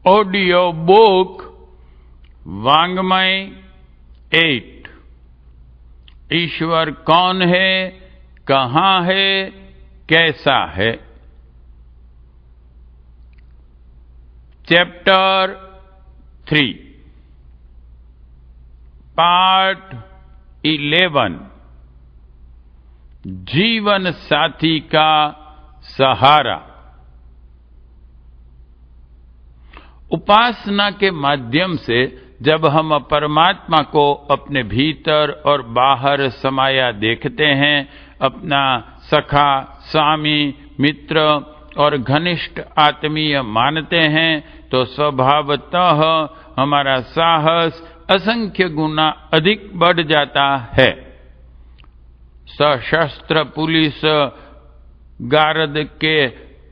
Audio book वांग्मय 8। ईश्वर कौन है, कहाँ है, कैसा है। चैप्टर 3 पार्ट 11 जीवन साथी का सहारा। उपासना के माध्यम से जब हम परमात्मा को अपने भीतर और बाहर समाया देखते हैं, अपना सखा, स्वामी, मित्र और घनिष्ठ आत्मीय मानते हैं, तो स्वभावतः हमारा साहस असंख्य गुना अधिक बढ़ जाता है। सशस्त्र पुलिस गार्ड के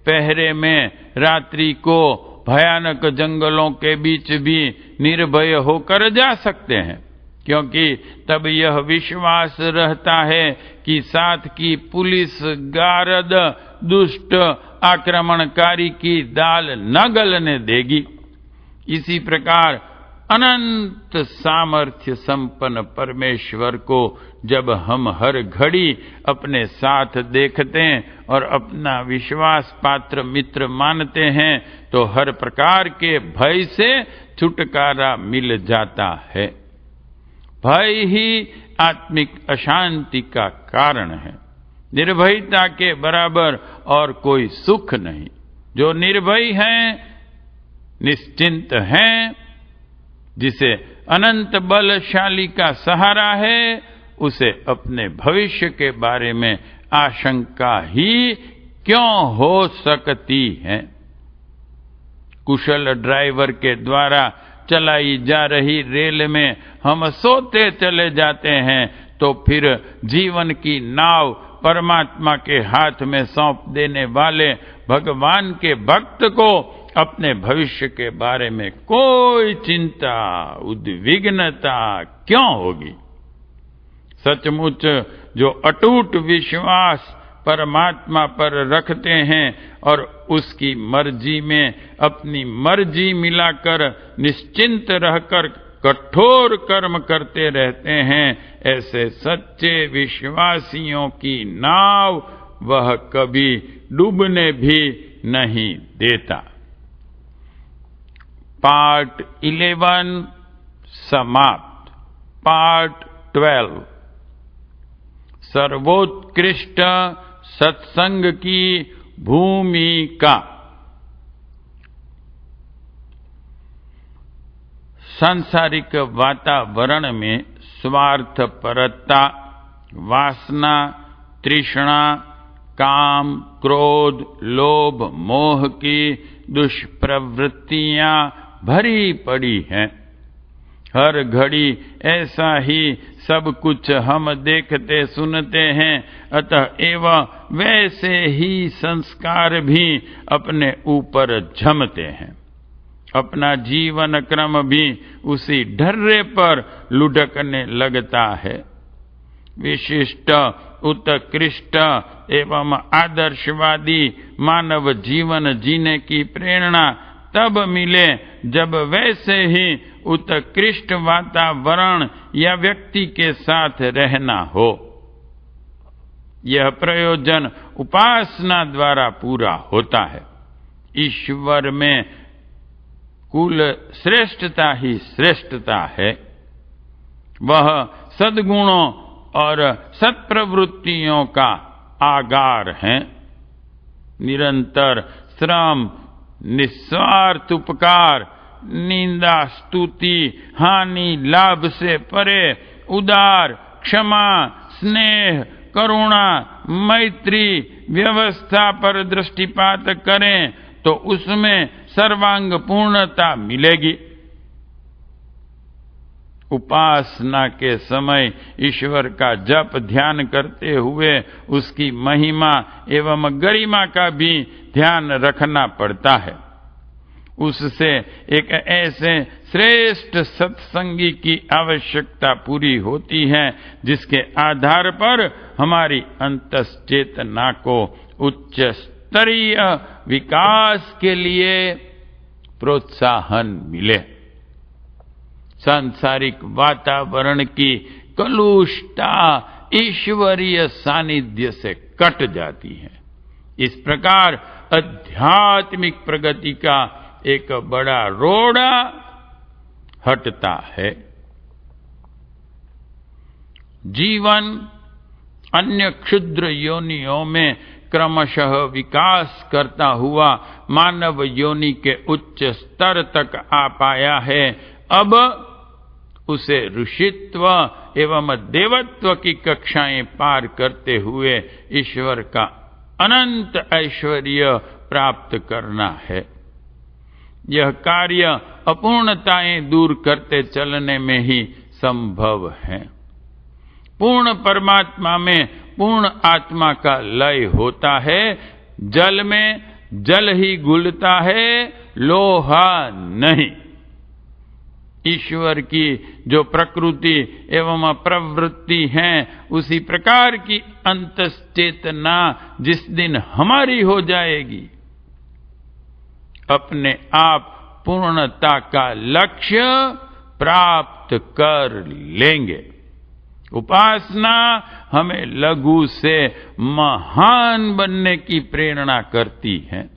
पहरे में रात्रि को भयानक जंगलों के बीच भी निर्भय होकर जा सकते हैं, क्योंकि तब यह विश्वास रहता है कि साथ की पुलिस गार्ड दुष्ट आक्रमणकारी की दाल न गलने देगी। इसी प्रकार अनंत सामर्थ्य संपन्न परमेश्वर को जब हम हर घड़ी अपने साथ देखते हैं और अपना विश्वास पात्र मित्र मानते हैं, तो हर प्रकार के भय से छुटकारा मिल जाता है। भय ही आत्मिक अशांति का कारण है। निर्भयता के बराबर और कोई सुख नहीं। जो निर्भय हैं, निश्चिंत हैं, जिसे अनंत बलशाली का सहारा है, उसे अपने भविष्य के बारे में आशंका ही क्यों हो सकती है। कुशल ड्राइवर के द्वारा चलाई जा रही रेल में हम सोते चले जाते हैं, तो फिर जीवन की नाव परमात्मा के हाथ में सौंप देने वाले भगवान के भक्त को अपने भविष्य के बारे में कोई चिंता, उद्विग्नता क्यों होगी। सचमुच जो अटूट विश्वास परमात्मा पर रखते हैं और उसकी मर्जी में अपनी मर्जी मिलाकर निश्चिंत रहकर कठोर कर्म करते रहते हैं, ऐसे सच्चे विश्वासियों की नाव वह कभी डूबने भी नहीं देता। पार्ट 11 समाप्त। पार्ट 12 सर्वोत्कृष्ट सत्संग की भूमिका। सांसारिक वातावरण में स्वार्थपरता, वासना, तृष्णा, काम, क्रोध, लोभ, मोह की दुष्प्रवृत्तियां भरी पड़ी हैं। हर घड़ी ऐसा ही सब कुछ हम देखते सुनते हैं, अतः एवं वैसे ही संस्कार भी अपने ऊपर जमते हैं। अपना जीवन क्रम भी उसी ढर्रे पर लुढ़कने लगता है। विशिष्ट, उत्कृष्ट एवं आदर्शवादी मानव जीवन जीने की प्रेरणा तब मिले जब वैसे ही उत्कृष्ट वातावरण या व्यक्ति के साथ रहना हो। यह प्रयोजन उपासना द्वारा पूरा होता है। ईश्वर में कुल श्रेष्ठता ही श्रेष्ठता है। वह सद्गुणों और सत्प्रवृत्तियों का आगार है। निरंतर श्रम, निस्वार्थ उपकार, निंदा, स्तुति, हानि, लाभ से परे उदार, क्षमा, स्नेह, करुणा, मैत्री व्यवस्था पर दृष्टिपात करें तो उसमें सर्वांग पूर्णता मिलेगी। उपासना के समय ईश्वर का जप ध्यान करते हुए उसकी महिमा एवं गरिमा का भी ध्यान रखना पड़ता है। उससे एक ऐसे श्रेष्ठ सत्संगी की आवश्यकता पूरी होती है जिसके आधार पर हमारी अंतश्चेतना को उच्च स्तरीय विकास के लिए प्रोत्साहन मिले। सांसारिक वातावरण की कलुषता ईश्वरीय सानिध्य से कट जाती है। इस प्रकार आध्यात्मिक प्रगति का एक बड़ा रोड़ा हटता है। जीवन अन्य क्षुद्र योनियों में क्रमशः विकास करता हुआ मानव योनि के उच्च स्तर तक आ पाया है। अब उसे ऋषित्व एवं देवत्व की कक्षाएं पार करते हुए ईश्वर का अनंत ऐश्वर्य प्राप्त करना है। यह कार्य अपूर्णताएं दूर करते चलने में ही संभव है। पूर्ण परमात्मा में पूर्ण आत्मा का लय होता है। जल में जल ही घुलता है, लोहा नहीं। ईश्वर की जो प्रकृति एवं प्रवृत्ति है, उसी प्रकार की अंतश्चेतना जिस दिन हमारी हो जाएगी, अपने आप पूर्णता का लक्ष्य प्राप्त कर लेंगे। उपासना हमें लघु से महान बनने की प्रेरणा करती है।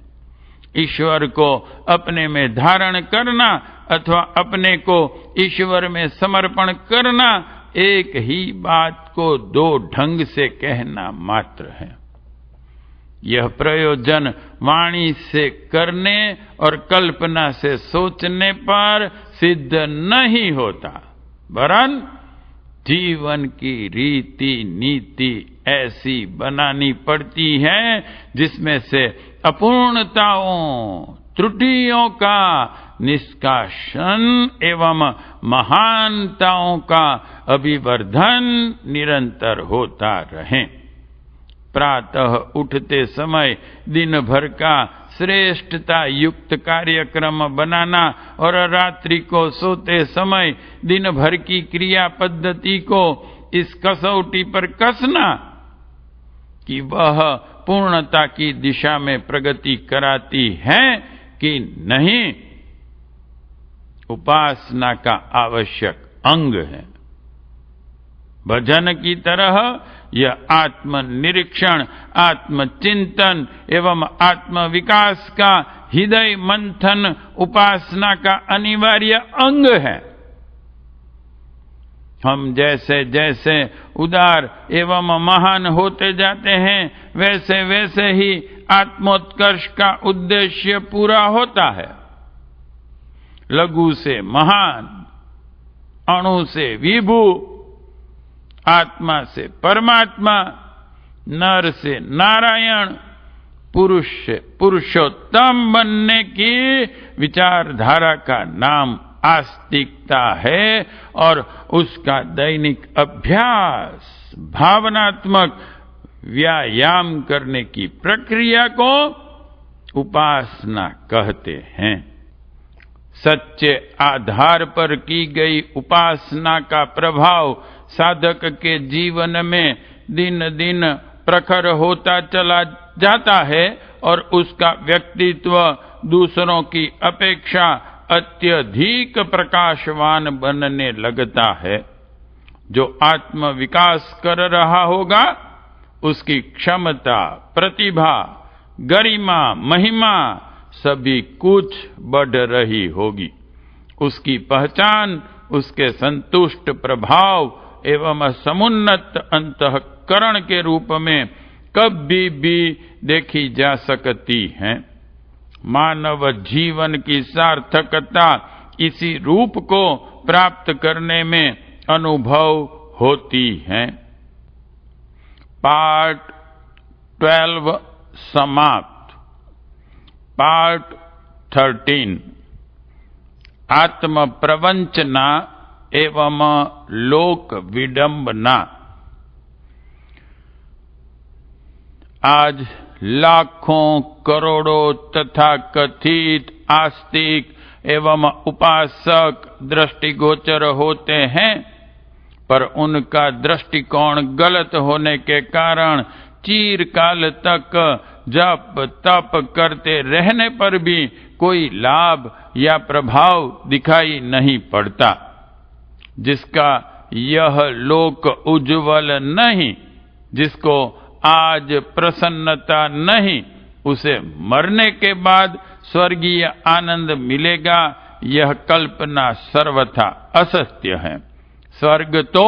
ईश्वर को अपने में धारण करना अथवा अपने को ईश्वर में समर्पण करना एक ही बात को दो ढंग से कहना मात्र है। यह प्रयोजन वाणी से करने और कल्पना से सोचने पर सिद्ध नहीं होता, वरन जीवन की रीति नीति ऐसी बनानी पड़ती है जिसमें से अपूर्णताओं त्रुटियों का निष्कासन एवं महानताओं का अभिवर्धन निरंतर होता रहे। प्रातः उठते समय दिन भर का श्रेष्ठता युक्त कार्यक्रम बनाना और रात्रि को सोते समय दिन भर की क्रिया पद्धति को इस कसौटी पर कसना कि वह पूर्णता की दिशा में प्रगति कराती है कि नहीं, उपासना का आवश्यक अंग है। भजन की तरह यह आत्मनिरीक्षण, आत्मचिंतन एवं आत्म विकास का हृदय मंथन उपासना का अनिवार्य अंग है। हम जैसे जैसे उदार एवं महान होते जाते हैं, वैसे वैसे ही आत्मोत्कर्ष का उद्देश्य पूरा होता है। लघु से महान, अणु से विभु, आत्मा से परमात्मा, नर से नारायण, पुरुष से पुरुषोत्तम बनने की विचारधारा का नाम आस्तिकता है और उसका दैनिक अभ्यास, भावनात्मक व्यायाम करने की प्रक्रिया को उपासना कहते हैं। सच्चे आधार पर की गई उपासना का प्रभाव साधक के जीवन में दिन दिन प्रखर होता चला जाता है और उसका व्यक्तित्व दूसरों की अपेक्षा अत्यधिक प्रकाशवान बनने लगता है। जो आत्म विकास कर रहा होगा, उसकी क्षमता, प्रतिभा, गरिमा, महिमा सभी कुछ बढ़ रही होगी। उसकी पहचान उसके संतुष्ट प्रभाव एवं समुन्नत अंतःकरण के रूप में कभी भी देखी जा सकती है। मानव जीवन की सार्थकता इसी रूप को प्राप्त करने में अनुभव होती है। पार्ट 12 समाप्त। पार्ट 13 आत्म प्रवंचना एवं लोक विडंबना। आज लाखों करोड़ों तथा कथित आस्तिक एवं उपासक दृष्टिगोचर होते हैं, पर उनका दृष्टिकोण गलत होने के कारण चिरकाल तक जप तप करते रहने पर भी कोई लाभ या प्रभाव दिखाई नहीं पड़ता। जिसका यह लोक उज्ज्वल नहीं, जिसको आज प्रसन्नता नहीं, उसे मरने के बाद स्वर्गीय आनंद मिलेगा, यह कल्पना सर्वथा असत्य है। स्वर्ग तो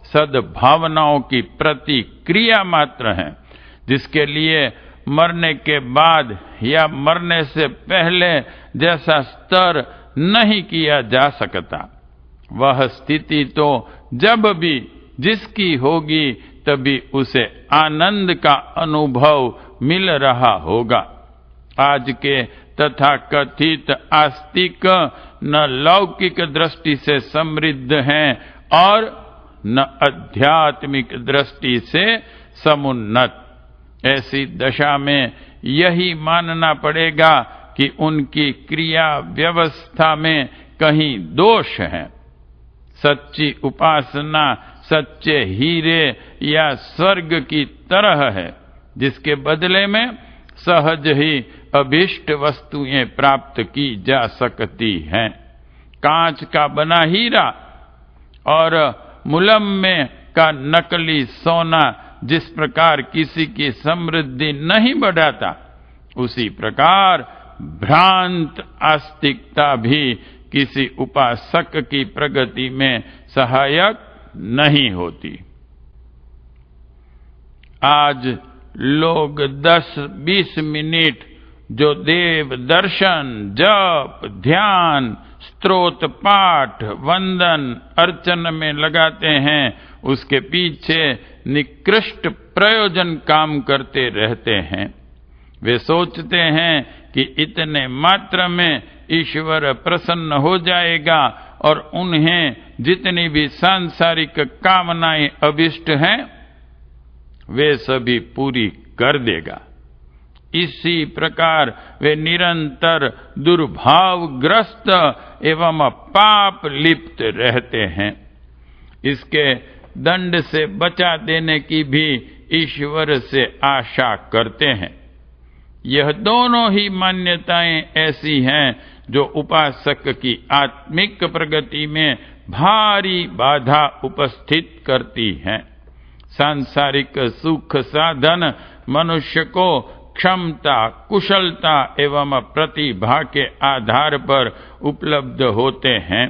सद्भावनाओं की प्रतिक्रिया मात्र है, जिसके लिए मरने के बाद या मरने से पहले जैसा स्तर नहीं किया जा सकता। वह स्थिति तो जब भी जिसकी होगी तभी उसे आनंद का अनुभव मिल रहा होगा। आज के तथाकथित आस्तिक न लौकिक दृष्टि से समृद्ध हैं और न आध्यात्मिक दृष्टि से समुन्नत। ऐसी दशा में यही मानना पड़ेगा कि उनकी क्रिया व्यवस्था में कहीं दोष है। सच्ची उपासना सच्चे हीरे या स्वर्ग की तरह है, जिसके बदले में सहज ही अभीष्ट वस्तुएं प्राप्त की जा सकती हैं। कांच का बना हीरा और मुलम्मे का नकली सोना जिस प्रकार किसी की समृद्धि नहीं बढ़ाता, उसी प्रकार भ्रांत आस्तिकता भी किसी उपासक की प्रगति में सहायक नहीं होती। आज लोग 10-20 मिनट जो देव दर्शन, जप, ध्यान, स्तोत्र पाठ, वंदन, अर्चन में लगाते हैं, उसके पीछे निकृष्ट प्रयोजन काम करते रहते हैं। वे सोचते हैं कि इतने मात्र में ईश्वर प्रसन्न हो जाएगा और उन्हें जितनी भी सांसारिक कामनाएं अभिष्ट हैं, वे सभी पूरी कर देगा। इसी प्रकार वे निरंतर दुर्भावग्रस्त एवं पाप लिप्त रहते हैं। इसके दंड से बचा देने की भी ईश्वर से आशा करते हैं। यह दोनों ही मान्यताएं ऐसी हैं जो उपासक की आत्मिक प्रगति में भारी बाधा उपस्थित करती हैं। सांसारिक सुख साधन मनुष्य को क्षमता, कुशलता एवं प्रतिभा के आधार पर उपलब्ध होते हैं।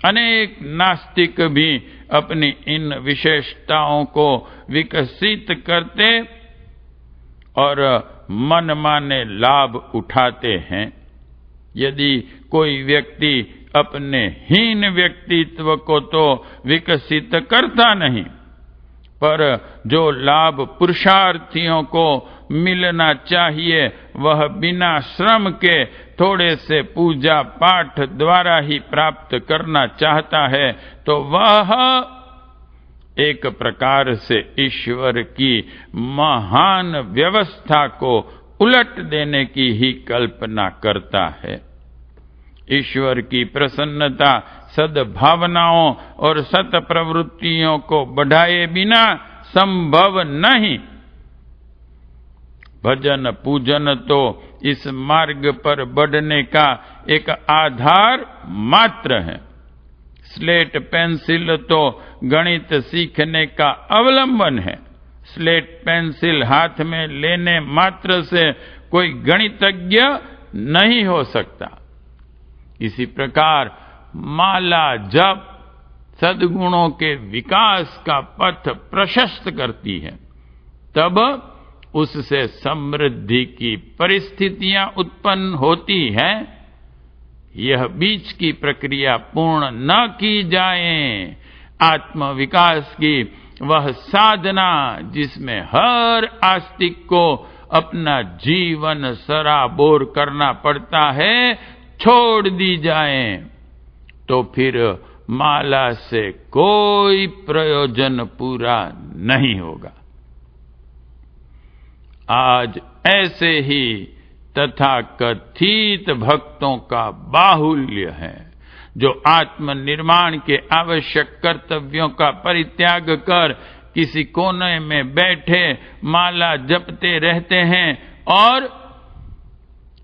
अनेक नास्तिक भी अपनी इन विशेषताओं को विकसित करते और मनमाने लाभ उठाते हैं। यदि कोई व्यक्ति अपने हीन व्यक्तित्व को तो विकसित करता नहीं, पर जो लाभ पुरुषार्थियों को मिलना चाहिए वह बिना श्रम के थोड़े से पूजा पाठ द्वारा ही प्राप्त करना चाहता है, तो वह एक प्रकार से ईश्वर की महान व्यवस्था को उलट देने की ही कल्पना करता है। ईश्वर की प्रसन्नता सद्भावनाओं और सत प्रवृत्तियों को बढ़ाए बिना संभव नहीं। भजन पूजन तो इस मार्ग पर बढ़ने का एक आधार मात्र है। स्लेट पेंसिल तो गणित सीखने का अवलंबन है। स्लेट पेंसिल हाथ में लेने मात्र से कोई गणितज्ञ नहीं हो सकता। इसी प्रकार माला जप सद्गुणों के विकास का पथ प्रशस्त करती है, तब उससे समृद्धि की परिस्थितियां उत्पन्न होती हैं। यह बीच की प्रक्रिया पूर्ण न की जाए। आत्म विकास की वह साधना जिसमें हर आस्तिक को अपना जीवन सराबोर करना पड़ता है, छोड़ दी जाए, तो फिर माला से कोई प्रयोजन पूरा नहीं होगा। आज ऐसे ही तथाकथित भक्तों का बाहुल्य है, जो आत्मनिर्माण के आवश्यक कर्तव्यों का परित्याग कर किसी कोने में बैठे माला जपते रहते हैं, और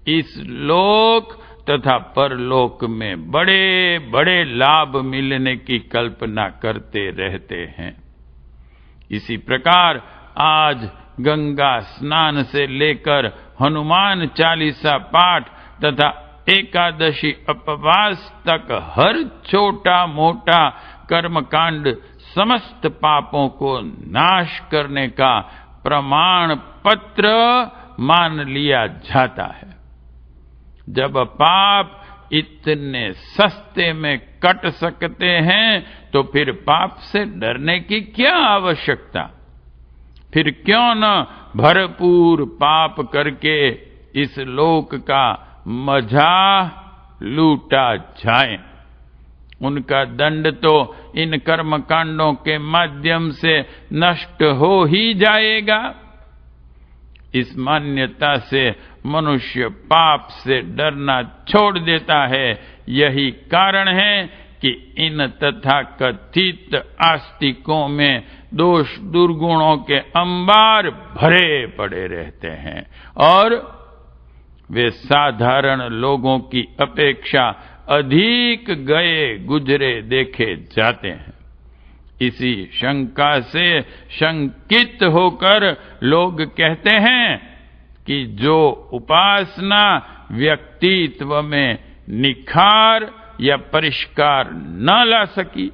इस लोक तथा परलोक में बड़े बड़े लाभ मिलने की कल्पना करते रहते हैं। इसी प्रकार आज गंगा स्नान से लेकर हनुमान चालीसा पाठ तथा एकादशी उपवास तक हर छोटा मोटा कर्मकांड समस्त पापों को नाश करने का प्रमाण पत्र मान लिया जाता है। जब पाप इतने सस्ते में कट सकते हैं तो फिर पाप से डरने की क्या आवश्यकता? फिर क्यों न भरपूर पाप करके इस लोक का मजा लूटा जाए। उनका दंड तो इन कर्मकांडों के माध्यम से नष्ट हो ही जाएगा। इस मान्यता से मनुष्य पाप से डरना छोड़ देता है। यही कारण है कि इन तथाकथित आस्तिकों में दोष दुर्गुणों के अंबार भरे पड़े रहते हैं और वे साधारण लोगों की अपेक्षा अधिक गए गुजरे देखे जाते हैं। इसी शंका से शंकित होकर लोग कहते हैं कि जो उपासना व्यक्तित्व में निखार या परिष्कार न ला सकी,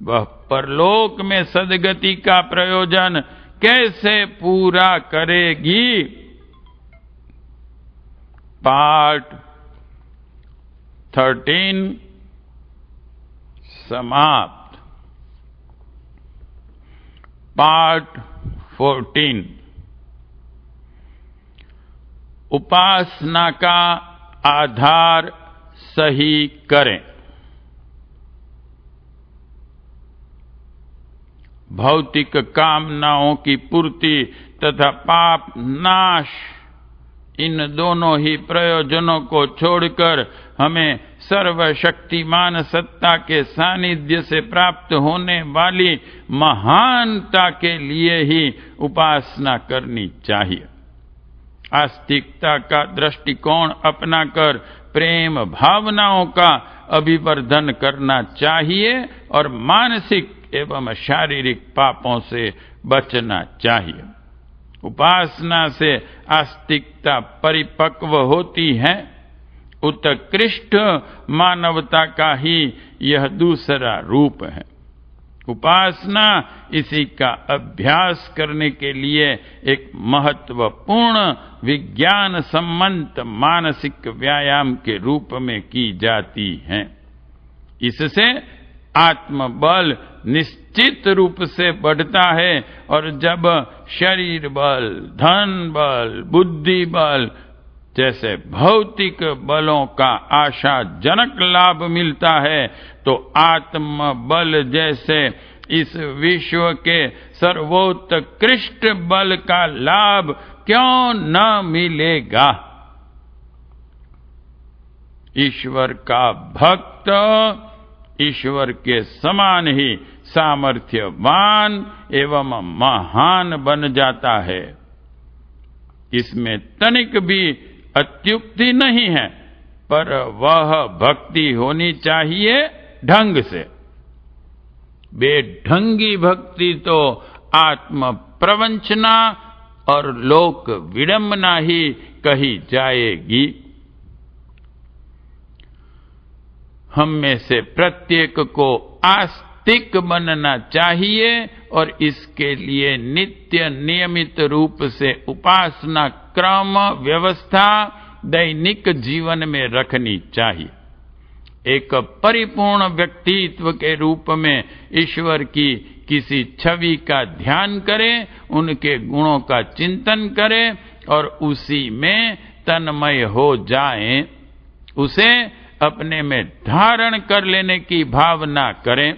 वह परलोक में सद्गति का प्रयोजन कैसे पूरा करेगी। पार्ट 13 समाप्त। पार्ट 14 उपासना का आधार सही करें। भौतिक कामनाओं की पूर्ति तथा पाप नाश, इन दोनों ही प्रयोजनों को छोड़कर हमें सर्वशक्तिमान सत्ता के सानिध्य से प्राप्त होने वाली महानता के लिए ही उपासना करनी चाहिए। आस्तिकता का दृष्टिकोण अपनाकर प्रेम भावनाओं का अभिवर्धन करना चाहिए और मानसिक एवं शारीरिक पापों से बचना चाहिए। उपासना से आस्तिकता परिपक्व होती है। उत्कृष्ट मानवता का ही यह दूसरा रूप है। उपासना इसी का अभ्यास करने के लिए एक महत्वपूर्ण विज्ञान सम्मत मानसिक व्यायाम के रूप में की जाती है। इससे आत्मबल निश्चित रूप से बढ़ता है और जब शरीर बल, धन बल, बुद्धि बल जैसे भौतिक बलों का आशाजनक लाभ मिलता है तो आत्म बल जैसे इस विश्व के सर्वोत्कृष्ट बल का लाभ क्यों न मिलेगा। ईश्वर का भक्त ईश्वर के समान ही सामर्थ्यवान एवं महान बन जाता है। इसमें तनिक भी अत्युक्ति नहीं है, पर वह भक्ति होनी चाहिए ढंग से। बेढंगी भक्ति तो आत्म प्रवंचना और लोक विडंबना ही कही जाएगी। हम में से प्रत्येक को आस्तिक बनना चाहिए और इसके लिए नित्य नियमित रूप से उपासना क्रम व्यवस्था दैनिक जीवन में रखनी चाहिए। एक परिपूर्ण व्यक्तित्व के रूप में ईश्वर की किसी छवि का ध्यान करें, उनके गुणों का चिंतन करें और उसी में तन्मय हो जाएं। उसे अपने में धारण कर लेने की भावना करें।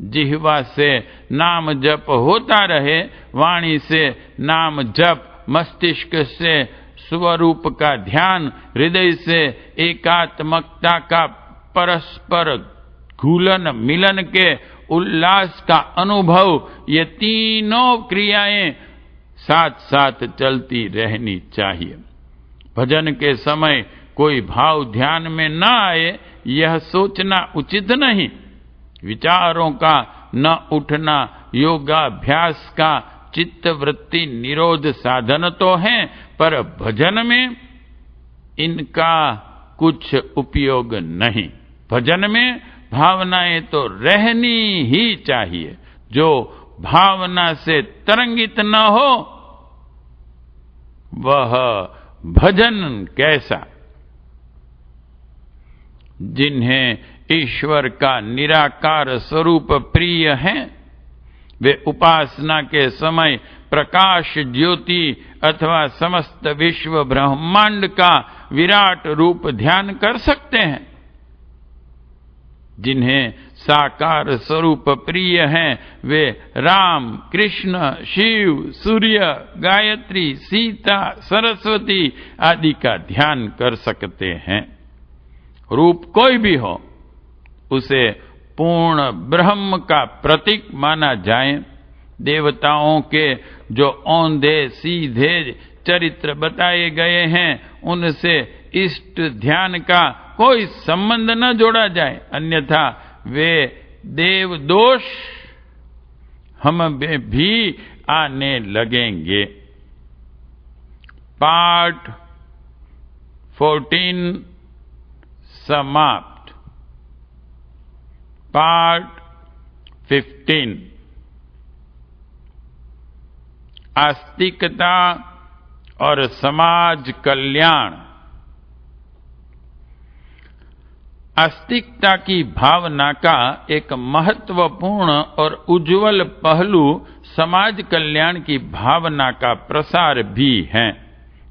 जिह्वा से नाम जप होता रहे, वाणी से नाम जप, मस्तिष्क से स्वरूप का ध्यान, हृदय से एकात्मकता का परस्पर घुलन मिलन के उल्लास का अनुभव, ये तीनों क्रियाएं साथ साथ चलती रहनी चाहिए। भजन के समय कोई भाव ध्यान में न आए, यह सोचना उचित नहीं। विचारों का न उठना योगाभ्यास का चित्त वृत्ति निरोध साधन तो है, पर भजन में इनका कुछ उपयोग नहीं। भजन में भावनाएं तो रहनी ही चाहिए। जो भावना से तरंगित न हो वह भजन कैसा। जिन्हें ईश्वर का निराकार स्वरूप प्रिय है, वे उपासना के समय प्रकाश ज्योति अथवा समस्त विश्व ब्रह्मांड का विराट रूप ध्यान कर सकते हैं। जिन्हें साकार स्वरूप प्रिय हैं, वे राम, कृष्ण, शिव, सूर्य, गायत्री, सीता, सरस्वती आदि का ध्यान कर सकते हैं। रूप कोई भी हो, उसे पूर्ण ब्रह्म का प्रतीक माना जाए। देवताओं के जो औंधे सीधे चरित्र बताए गए हैं, उनसे इष्ट ध्यान का कोई संबंध न जोड़ा जाए, अन्यथा वे देव दोष हम में भी आने लगेंगे। पाठ 14 समाप्त। पाठ 15 आस्तिकता और समाज कल्याण। आस्तिकता की भावना का एक महत्वपूर्ण और उज्जवल पहलू समाज कल्याण की भावना का प्रसार भी है।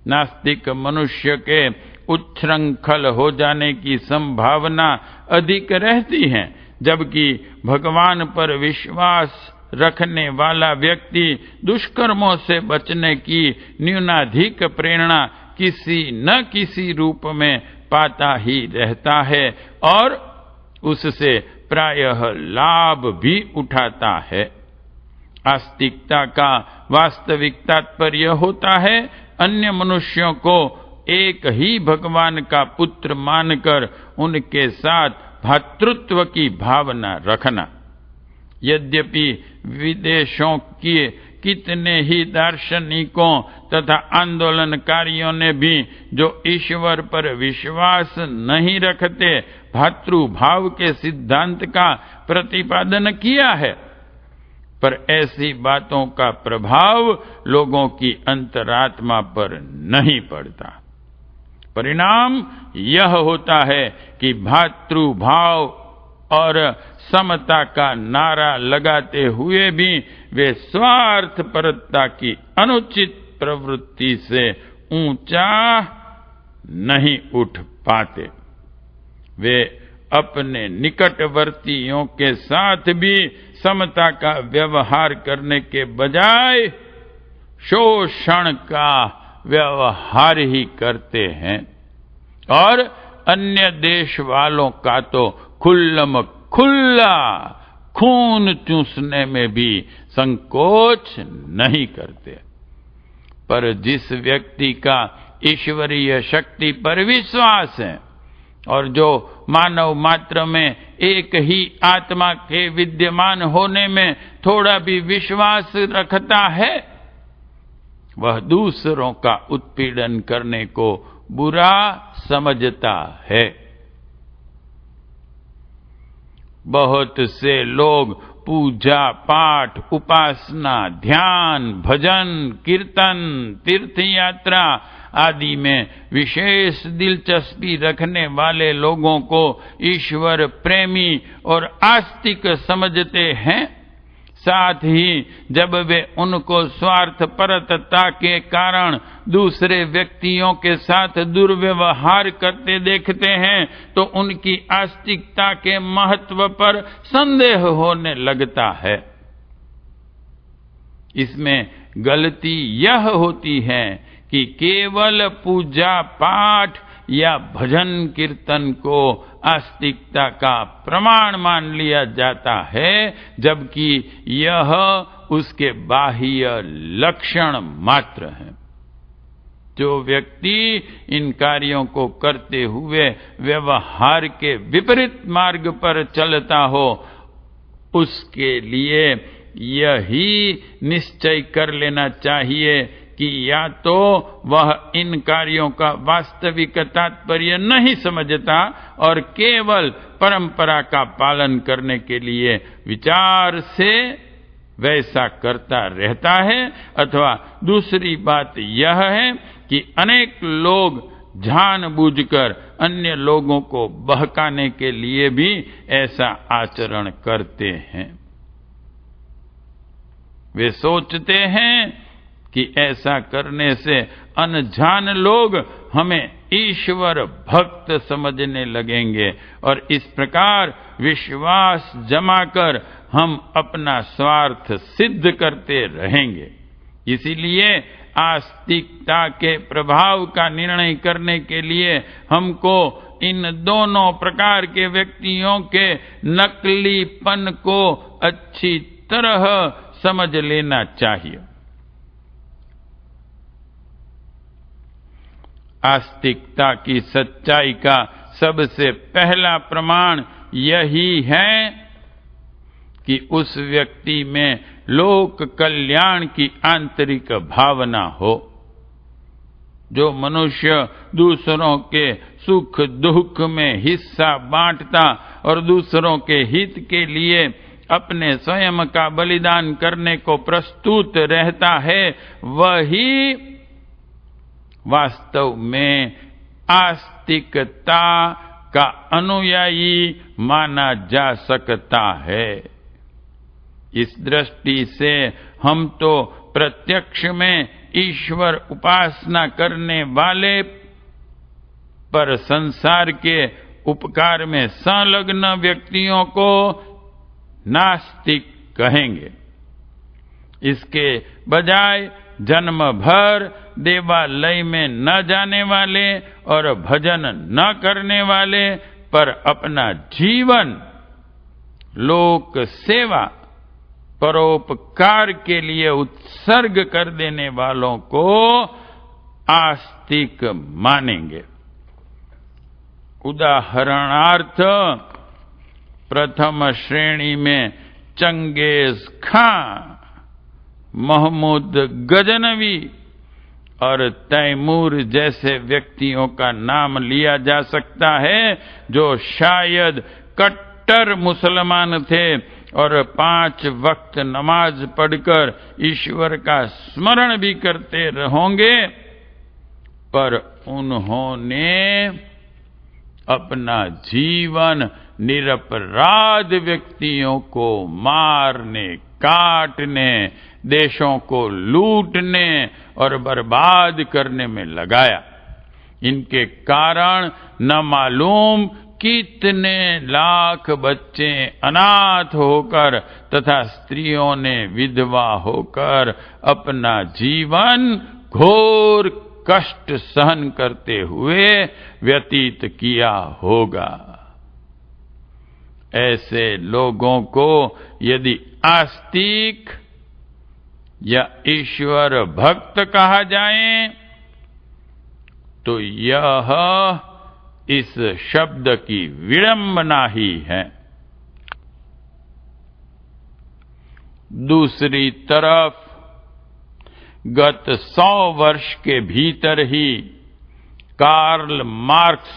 नास्तिक मनुष्य के उच्छृंखल हो जाने की संभावना अधिक रहती है, जबकि भगवान पर विश्वास रखने वाला व्यक्ति दुष्कर्मों से बचने की न्यूनाधिक प्रेरणा किसी न किसी रूप में पाता ही रहता है और उससे प्रायः लाभ भी उठाता है। आस्तिकता का वास्तविक तात्पर्य होता है अन्य मनुष्यों को एक ही भगवान का पुत्र मानकर उनके साथ भातृत्व की भावना रखना। यद्यपि विदेशों के कितने ही दार्शनिकों तथा आंदोलनकारियों ने भी, जो ईश्वर पर विश्वास नहीं रखते, भातृभाव के सिद्धांत का प्रतिपादन किया है, पर ऐसी बातों का प्रभाव लोगों की अंतरात्मा पर नहीं पड़ता। परिणाम यह होता है कि भातृभाव और समता का नारा लगाते हुए भी वे स्वार्थपरता की अनुचित प्रवृत्ति से ऊंचा नहीं उठ पाते। वे अपने निकटवर्तियों के साथ भी समता का व्यवहार करने के बजाय शोषण का व्यवहार ही करते हैं और अन्य देश वालों का तो खुल्लम खुल्ला खून चूसने में भी संकोच नहीं करते। पर जिस व्यक्ति का ईश्वरीय शक्ति पर विश्वास है और जो मानव मात्र में एक ही आत्मा के विद्यमान होने में थोड़ा भी विश्वास रखता है, वह दूसरों का उत्पीड़न करने को बुरा समझता है। बहुत से लोग पूजा पाठ, उपासना, ध्यान, भजन, कीर्तन, तीर्थ यात्रा आदि में विशेष दिलचस्पी रखने वाले लोगों को ईश्वर प्रेमी और आस्तिक समझते हैं। साथ ही जब वे उनको स्वार्थपरता के कारण दूसरे व्यक्तियों के साथ दुर्व्यवहार करते देखते हैं, तो उनकी आस्तिकता के महत्व पर संदेह होने लगता है। इसमें गलती यह होती है कि केवल पूजा पाठ या भजन कीर्तन को आस्तिकता का प्रमाण मान लिया जाता है, जबकि यह उसके बाह्य लक्षण मात्र हैं। जो व्यक्ति इन कार्यों को करते हुए व्यवहार के विपरीत मार्ग पर चलता हो, उसके लिए यही निश्चय कर लेना चाहिए कि या तो वह इन कार्यों का वास्तविक तात्पर्य नहीं समझता और केवल परंपरा का पालन करने के लिए विचार से वैसा करता रहता है, अथवा दूसरी बात यह है कि अनेक लोग जानबूझकर अन्य लोगों को बहकाने के लिए भी ऐसा आचरण करते हैं। वे सोचते हैं कि ऐसा करने से अनजान लोग हमें ईश्वर भक्त समझने लगेंगे और इस प्रकार विश्वास जमाकर हम अपना स्वार्थ सिद्ध करते रहेंगे। इसीलिए आस्तिकता के प्रभाव का निर्णय करने के लिए हमको इन दोनों प्रकार के व्यक्तियों के नकलीपन को अच्छी तरह समझ लेना चाहिए। आस्तिकता की सच्चाई का सबसे पहला प्रमाण यही है कि उस व्यक्ति में लोक कल्याण की आंतरिक भावना हो। जो मनुष्य दूसरों के सुख दुख में हिस्सा बांटता और दूसरों के हित के लिए अपने स्वयं का बलिदान करने को प्रस्तुत रहता है, वही वास्तव में आस्तिकता का अनुयायी माना जा सकता है। इस दृष्टि से हम तो प्रत्यक्ष में ईश्वर उपासना करने वाले पर संसार के उपकार में संलग्न व्यक्तियों को नास्तिक कहेंगे। इसके बजाय जन्म भर देवालय में न जाने वाले और भजन न करने वाले पर अपना जीवन लोक सेवा परोपकार के लिए उत्सर्ग कर देने वालों को आस्तिक मानेंगे। उदाहरणार्थ, प्रथम श्रेणी में चंगेज खां, महमूद गजनवी और तैमूर जैसे व्यक्तियों का नाम लिया जा सकता है, जो शायद कट्टर मुसलमान थे और 5 वक्त नमाज पढ़कर ईश्वर का स्मरण भी करते रहोगे, पर उन्होंने अपना जीवन निरपराध व्यक्तियों को मारने, काटने, देशों को लूटने और बर्बाद करने में लगाया। इनके कारण न मालूम कितने लाख बच्चे अनाथ होकर तथा स्त्रियों ने विधवा होकर अपना जीवन घोर कष्ट सहन करते हुए व्यतीत किया होगा। ऐसे लोगों को यदि आस्तिक या ईश्वर भक्त कहा जाए तो यह इस शब्द की विडंबना ही है। दूसरी तरफ गत 100 वर्ष के भीतर ही कार्ल मार्क्स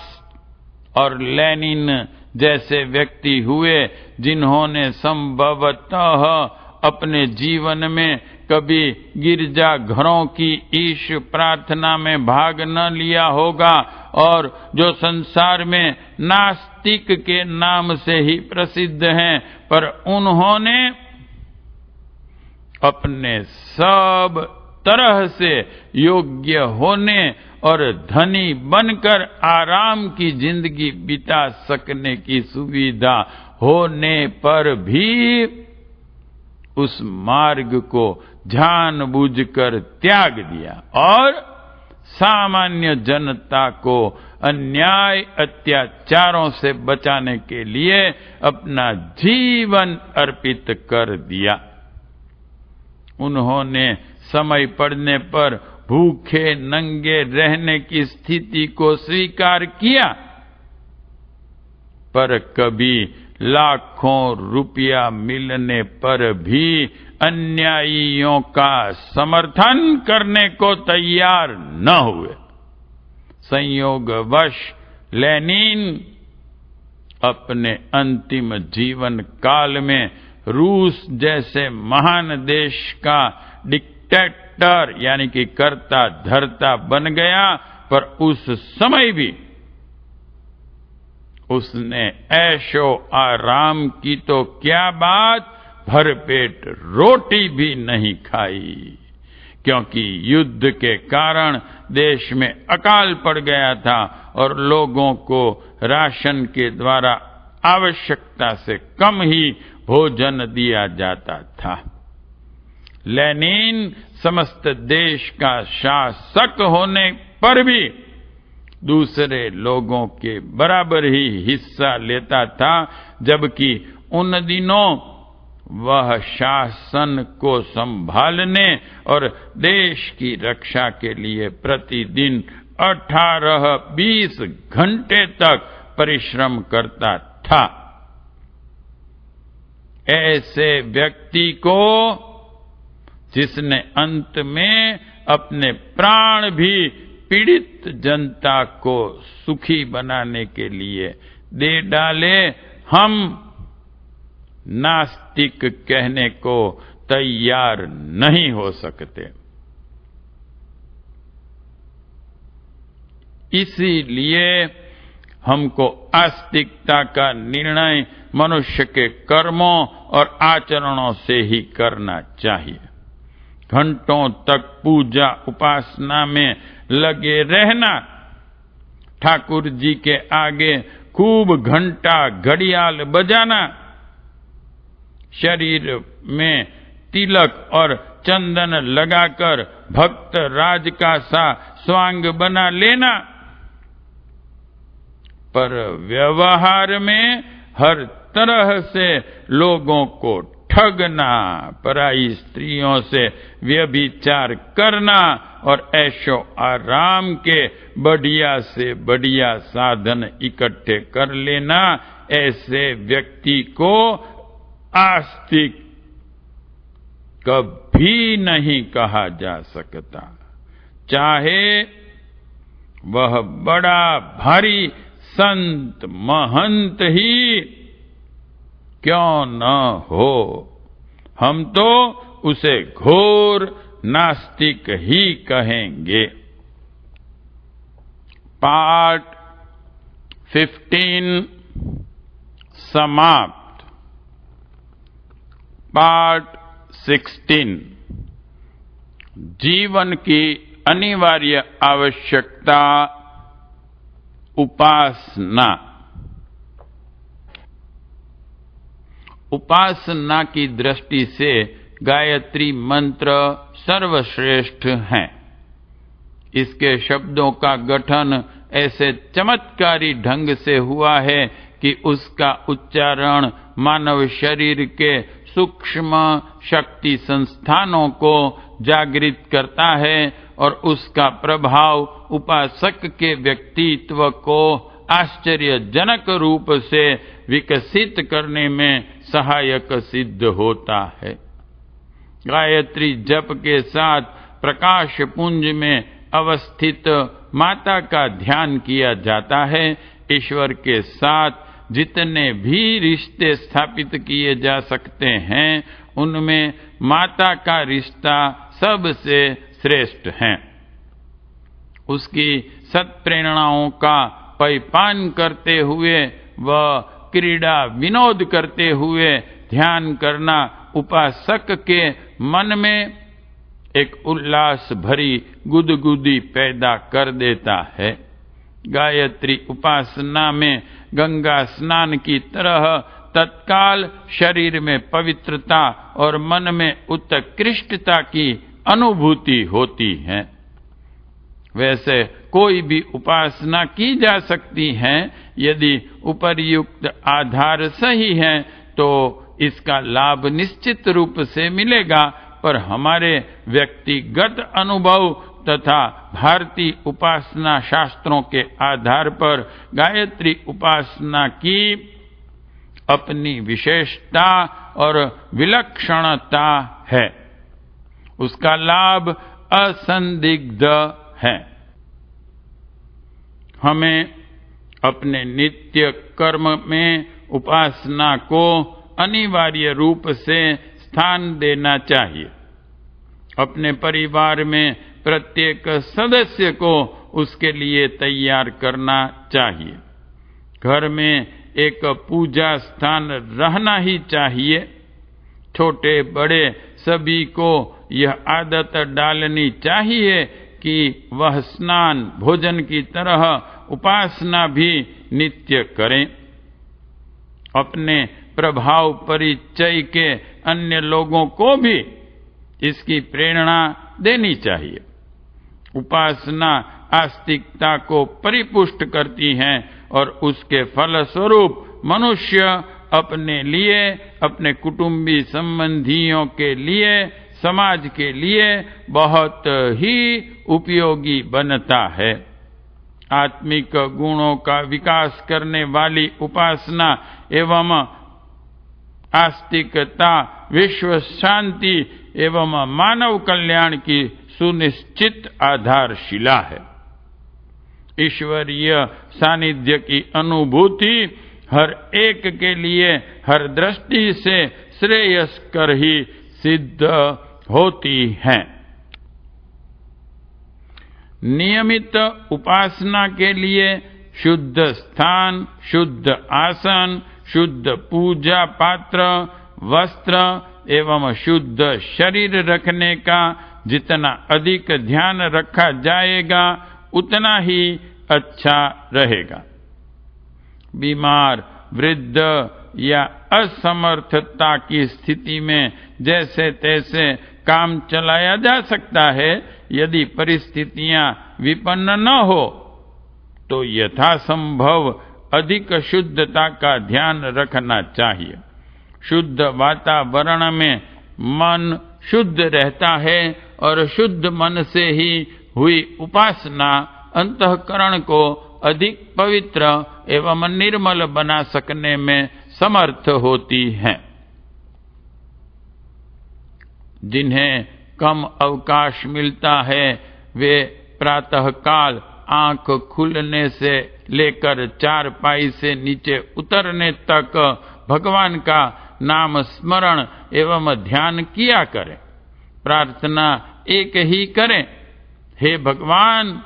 और लेनिन जैसे व्यक्ति हुए, जिन्होंने संभवतः अपने जीवन में कभी गिरजा घरों की ईश प्रार्थना में भाग न लिया होगा और जो संसार में नास्तिक के नाम से ही प्रसिद्ध हैं, पर उन्होंने अपने सब तरह से योग्य होने और धनी बनकर आराम की जिंदगी बिता सकने की सुविधा होने पर भी उस मार्ग को जानबूझकर त्याग दिया और सामान्य जनता को अन्याय अत्याचारों से बचाने के लिए अपना जीवन अर्पित कर दिया। उन्होंने समय पड़ने पर भूखे नंगे रहने की स्थिति को स्वीकार किया, पर कभी लाखों रुपया मिलने पर भी अन्यायियों का समर्थन करने को तैयार न हुए। संयोगवश लेनिन अपने अंतिम जीवन काल में रूस जैसे महान देश का डिक्टेटर यानी कि कर्ता धर्ता बन गया, पर उस समय भी उसने ऐशो आराम की तो क्या बात, भरपेट रोटी भी नहीं खाई, क्योंकि युद्ध के कारण देश में अकाल पड़ गया था और लोगों को राशन के द्वारा आवश्यकता से कम ही भोजन दिया जाता था। लेनिन समस्त देश का शासक होने पर भी दूसरे लोगों के बराबर ही हिस्सा लेता था, जबकि उन दिनों वह शासन को संभालने और देश की रक्षा के लिए प्रतिदिन 18-20 घंटे तक परिश्रम करता था। ऐसे व्यक्ति को, जिसने अंत में अपने प्राण भी पीड़ित जनता को सुखी बनाने के लिए दे डाले, हम नास्तिक कहने को तैयार नहीं हो सकते। इसीलिए हमको आस्तिकता का निर्णय मनुष्य के कर्मों और आचरणों से ही करना चाहिए। घंटों तक पूजा उपासना में लगे रहना, ठाकुर जी के आगे खूब घंटा घड़ियाल बजाना, शरीर में तिलक और चंदन लगाकर भक्त राज का सा स्वांग बना लेना, पर व्यवहार में हर तरह से लोगों को ठगना, पराई स्त्रियों से व्यभिचार करना और ऐशो आराम के बढ़िया से बढ़िया साधन इकट्ठे कर लेना, ऐसे व्यक्ति को आस्तिक कभी नहीं कहा जा सकता, चाहे वह बड़ा भारी संत महंत ही क्यों न हो। हम तो उसे घोर नास्तिक ही कहेंगे। पार्ट 15 समाप्त। पार्ट 16 जीवन की अनिवार्य आवश्यकता उपासना। उपासना की दृष्टि से गायत्री मंत्र सर्वश्रेष्ठ है। इसके शब्दों का गठन ऐसे चमत्कारी ढंग से हुआ है कि उसका उच्चारण मानव शरीर के सूक्ष्म शक्ति संस्थानों को जागृत करता है और उसका प्रभाव उपासक के व्यक्तित्व को आश्चर्यजनक रूप से विकसित करने में सहायक सिद्ध होता है। गायत्री जप के साथ प्रकाश पुंज में अवस्थित माता का ध्यान किया जाता है। ईश्वर के साथ जितने भी रिश्ते स्थापित किए जा सकते हैं, उनमें माता का रिश्ता सबसे श्रेष्ठ है। उसकी सत्प्रेरणाओं का परिपान करते हुए व क्रीड़ा विनोद करते हुए ध्यान करना उपासक के मन में एक उल्लास भरी गुदगुदी पैदा कर देता है। गायत्री उपासना में गंगा स्नान की तरह तत्काल शरीर में पवित्रता और मन में उत्कृष्टता की अनुभूति होती है। वैसे कोई भी उपासना की जा सकती है। यदि उपर्युक्त आधार सही है तो इसका लाभ निश्चित रूप से मिलेगा, पर हमारे व्यक्तिगत अनुभव तथा भारतीय उपासना शास्त्रों के आधार पर गायत्री उपासना की अपनी विशेषता और विलक्षणता है। उसका लाभ असंदिग्ध है। हमें अपने नित्य कर्म में उपासना को अनिवार्य रूप से स्थान देना चाहिए। अपने परिवार में प्रत्येक सदस्य को उसके लिए तैयार करना चाहिए। घर में एक पूजा स्थान रहना ही चाहिए। छोटे बड़े सभी को यह आदत डालनी चाहिए कि वह स्नान भोजन की तरह उपासना भी नित्य करें। अपने प्रभाव परिचय के अन्य लोगों को भी इसकी प्रेरणा देनी चाहिए। उपासना आस्तिकता को परिपुष्ट करती है और उसके फलस्वरूप मनुष्य अपने लिए, अपने कुटुंबी संबंधियों के लिए, समाज के लिए बहुत ही उपयोगी बनता है। आत्मिक गुणों का विकास करने वाली उपासना एवं आस्तिकता विश्व शांति एवं मानव कल्याण की सुनिश्चित आधारशिला है। ईश्वरीय सानिध्य की अनुभूति हर एक के लिए हर दृष्टि से श्रेयस्कर ही सिद्ध होती है। नियमित उपासना के लिए शुद्ध स्थान, शुद्ध आसन, शुद्ध पूजा पात्र, वस्त्र एवं शुद्ध शरीर रखने का जितना अधिक ध्यान रखा जाएगा उतना ही अच्छा रहेगा। बीमार, वृद्ध या असमर्थता की स्थिति में जैसे तैसे काम चलाया जा सकता है। यदि परिस्थितियां विपन्न न हो तो यथासंभव अधिक शुद्धता का ध्यान रखना चाहिए। शुद्ध वातावरण में मन शुद्ध रहता है और शुद्ध मन से ही हुई उपासना अंतःकरण को अधिक पवित्र एवं निर्मल बना सकने में समर्थ होती है। जिन्हें कम अवकाश मिलता है वे प्रातःकाल आंख खुलने से लेकर चारपाई से नीचे उतरने तक भगवान का नाम स्मरण एवं ध्यान किया करें। प्रार्थना एक ही करें, हे भगवान,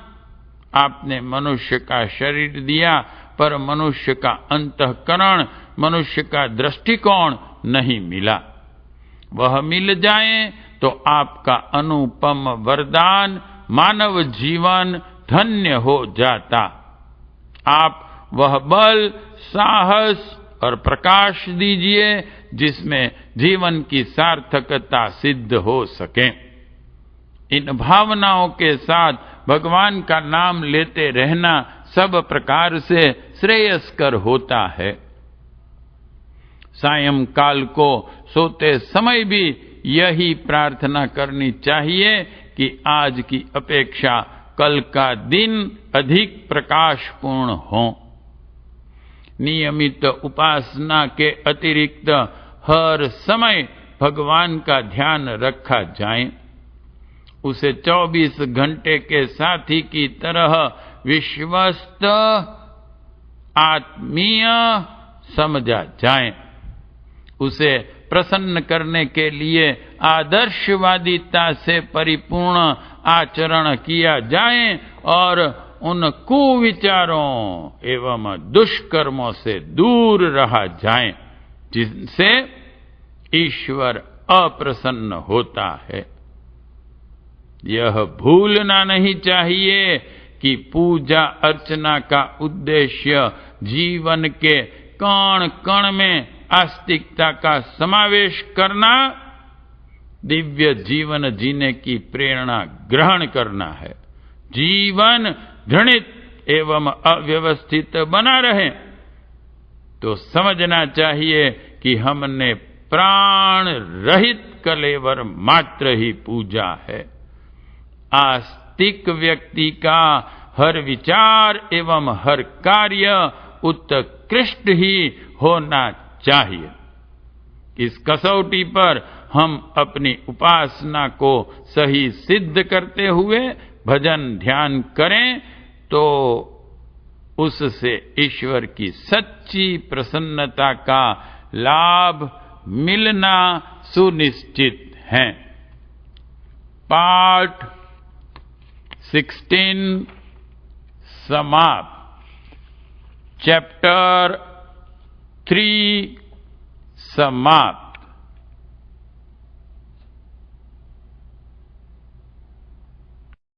आपने मनुष्य का शरीर दिया पर मनुष्य का अंतःकरण, मनुष्य का दृष्टिकोण नहीं मिला। वह मिल जाए तो आपका अनुपम वरदान मानव जीवन धन्य हो जाता। आप वह बल, साहस और प्रकाश दीजिए जिसमें जीवन की सार्थकता सिद्ध हो सके। इन भावनाओं के साथ भगवान का नाम लेते रहना सब प्रकार से श्रेयस्कर होता है। सायंकाल को सोते समय भी यही प्रार्थना करनी चाहिए कि आज की अपेक्षा कल का दिन अधिक प्रकाशपूर्ण हो। नियमित उपासना के अतिरिक्त हर समय भगवान का ध्यान रखा जाए। उसे 24 घंटे के साथी की तरह विश्वस्त, आत्मीय समझा जाए। उसे प्रसन्न करने के लिए आदर्शवादिता से परिपूर्ण आचरण किया जाए और उन कुविचारों एवं दुष्कर्मों से दूर रहा जाए जिनसे ईश्वर अप्रसन्न होता है। यह भूलना नहीं चाहिए कि पूजा अर्चना का उद्देश्य जीवन के कण कण में आस्तिकता का समावेश करना, दिव्य जीवन जीने की प्रेरणा ग्रहण करना है। जीवन घृणित एवं अव्यवस्थित बना रहे, तो समझना चाहिए कि हमने प्राण रहित कलेवर मात्र ही पूजा है। आस्तिक व्यक्ति का हर विचार एवं हर कार्य उत्कृष्ट ही होना चाहिए। इस कसौटी पर हम अपनी उपासना को सही सिद्ध करते हुए भजन ध्यान करें तो उससे ईश्वर की सच्ची प्रसन्नता का लाभ मिलना सुनिश्चित है। पाठ 16 समाप्त। चैप्टर 3 समाप्त।